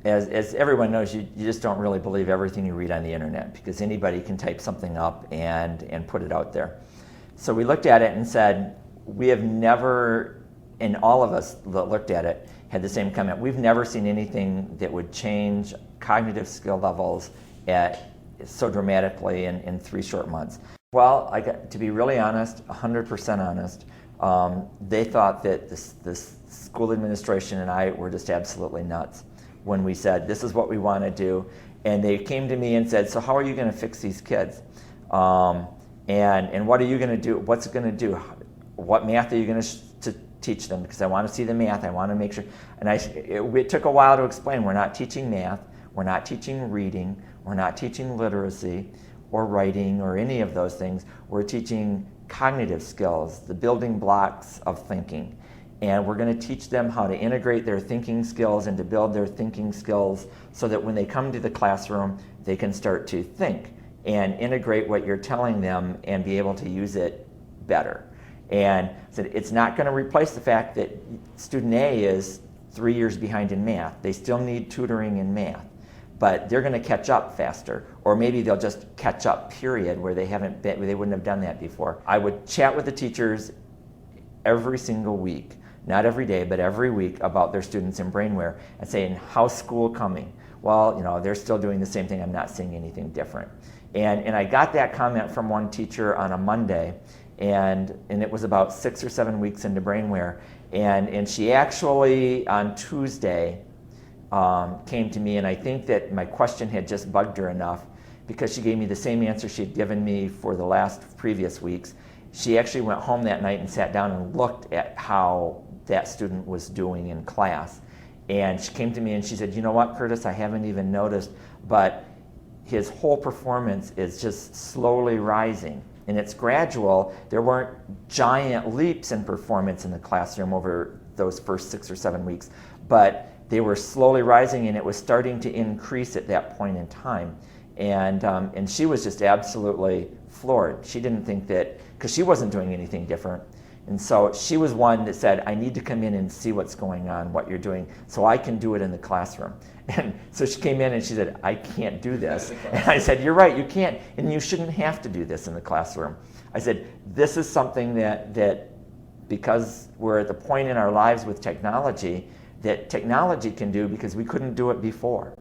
as everyone knows, you just don't really believe everything you read on the internet, because anybody can type something up and put it out there. So we looked at it and said, we have never, and all of us that looked at it had the same comment, we've never seen anything that would change cognitive skill levels so dramatically in 3 short months. Well, to be really honest, 100% honest, they thought that this school administration and I were just absolutely nuts when we said, this is what we want to do. And they came to me and said, so how are you going to fix these kids? And what are you going to do? What's it going to do? What math are you going to teach them? Because I want to see the math. I want to make sure. And it took a while to explain. We're not teaching math. We're not teaching reading. We're not teaching literacy or writing or any of those things. We're teaching cognitive skills, the building blocks of thinking. And we're going to teach them how to integrate their thinking skills and to build their thinking skills so that when they come to the classroom, they can start to think and integrate what you're telling them and be able to use it better. And so it's not going to replace the fact that student A is 3 years behind in math. They still need tutoring in math, but they're going to catch up faster, or maybe they'll just catch up, period, where they wouldn't have done that before. I would chat with the teachers every single week, not every day, but every week, about their students in BrainWare and saying, how's school coming? Well, they're still doing the same thing. I'm not seeing anything different. And I got that comment from one teacher on a Monday, and it was about 6 or 7 weeks into BrainWare, and she actually on Tuesday came to me, and I think that my question had just bugged her enough, because she gave me the same answer she had given me for the previous weeks. She actually went home that night and sat down and looked at how that student was doing in class. And she came to me and she said, you know what, Curtis, I haven't even noticed, but his whole performance is just slowly rising. And it's gradual. There weren't giant leaps in performance in the classroom over those first 6 or 7 weeks, but they were slowly rising, and it was starting to increase at that point in time. And she was just absolutely floored. She didn't think that, because she wasn't doing anything different. And so she was one that said, I need to come in and see what's going on, what you're doing, so I can do it in the classroom. And so she came in and she said, I can't do this. And I said, you're right, you can't, and you shouldn't have to do this in the classroom. I said, this is something that because we're at the point in our lives with technology, that technology can do because we couldn't do it before.